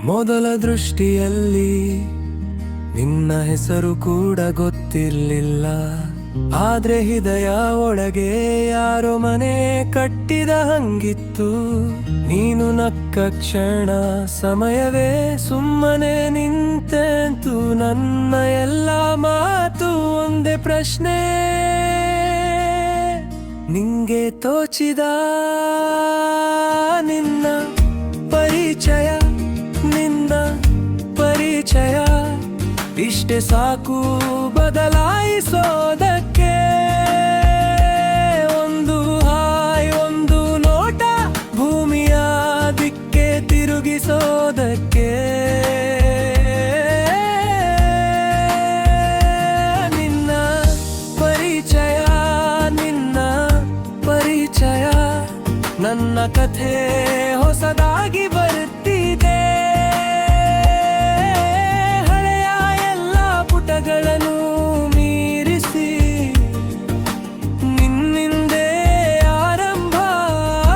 ಮೊದಲ ದೃಷ್ಟಿಯಲ್ಲಿ ನಿನ್ನ ಹೆಸರು ಕೂಡ ಗೊತ್ತಿರಲಿಲ್ಲ, ಆದ್ರೆ ಹೃದಯ ಒಳಗೆ ಯಾರೋ ಮನೆ ಕಟ್ಟಿದ ಹಂಗಿತ್ತು. ನೀನು ನಕ್ಕ ಕ್ಷಣ ಸಮಯವೇ ಸುಮ್ಮನೆ ನಿಂತೆಂತು. ನನ್ನ ಎಲ್ಲ ಮಾತು ಒಂದೇ ಪ್ರಶ್ನೆ, ನಿಂಗೆ ತೋಚಿದ ನಿನ್ನ ಪರಿಚಯ, ನಿನ್ನ ಪರಿಚಯ ಇಷ್ಟೇ ಸಾಕು ಬದಲಾಯಿಸೋದಕ್ಕೆ. ಒಂದು ಹಾಯ್, ಒಂದು ನೋಟ, ಭೂಮಿಯ ದಿಕ್ಕೆ ತಿರುಗಿಸೋದಕ್ಕೆ. ನಿನ್ನ ಪರಿಚಯ, ನಿನ್ನ ಪರಿಚಯ, ನನ್ನ ಕಥೆ ಹೊಸದಾಗಿ ಬರುತ್ತಿದೆ. ಗಳನ್ನು ಮೀರಿಸಿ ನಿನ್ನಿಂದೇ ಆರಂಭ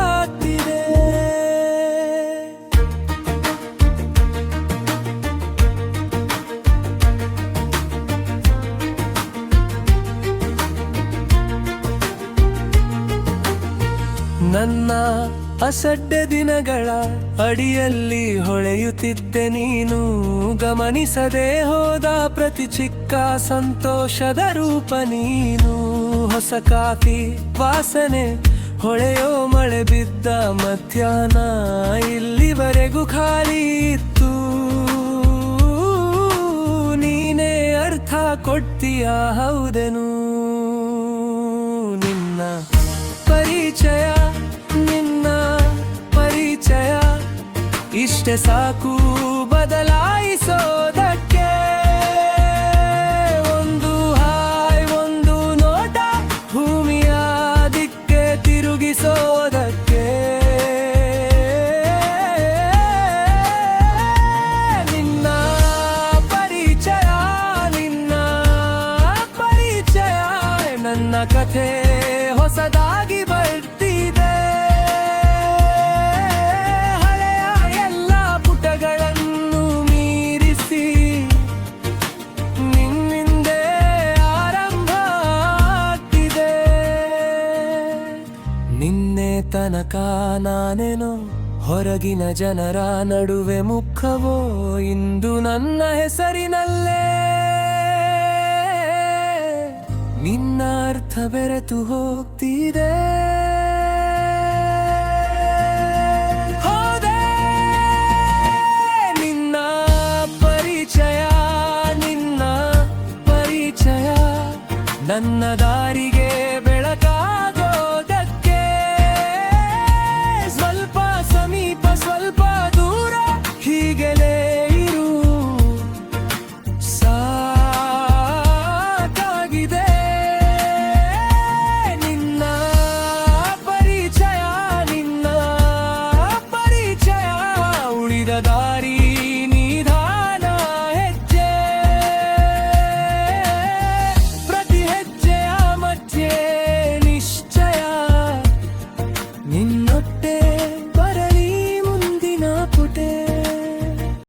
ಆಗ್ತಿದೆ. ನನ್ನ ಅಸಡ್ಡೆ ದಿನಗಳ ಅಡಿಯಲ್ಲಿ ಹೊಳೆಯುತ್ತಿದ್ದೆ ನೀನು. ಗಮನಿಸದೆ ಹೋದ ಪ್ರತಿ ಚಿಕ್ಕ ಸಂತೋಷದ ರೂಪ ನೀನು. ಹೊಸ ಕಾಫಿ ವಾಸನೆ, ಹೊಳೆಯೋ ಮಳೆ ಬಿದ್ದ ಮಧ್ಯಾಹ್ನ, ಇಲ್ಲಿವರೆಗೂ ಖಾಲಿ ಇತ್ತು. ನೀನೇ ಅರ್ಥ ಕೊಡ್ತೀಯ ಹೌದೇನು. ನಿನ್ನ ಪರಿಚಯ, ನಿನ್ನ ಪರಿಚಯ ಇಷ್ಟೇ ಸಾಕು ಬದಲಾಯಿಸೋದಕ್ಕೆ. ಒಂದು ಹಾಯ್, ಒಂದು ನೋಟ, ಭೂಮಿಯ ದಿಕ್ಕೆ ತಿರುಗಿಸೋದಕ್ಕೆ. ನಿನ್ನ ಪರಿಚಯ, ನಿನ್ನ ಪರಿಚಯ, ನನ್ನ ಕಥೆ ಹೊಸದಾಗಿ ಬರ್ತಿದೆ. ಹಳೆಯ ಎಲ್ಲ ಪುಟಗಳನ್ನು ಮೀರಿಸಿ ನಿನ್ನಿಂದೇ ಆರಂಭ ಆಗ್ತಿದೆ. ನಿನ್ನೆ ತನಕ ನಾನೇನೋ ಹೊರಗಿನ ಜನರ ನಡುವೆ ಮುಖವೋ, ಇಂದು ನನ್ನ ಹೆಸರಿನಲ್ಲೇ ನಿನ್ನ ಅರ್ಥ ಬೆರೆತು ಹೋಗ್ತಿದೆ. ಹೋದೆ ನಿನ್ನ ಪರಿಚಯ, ನಿನ್ನ ಪರಿಚಯ ನನ್ನ ದಾರಿ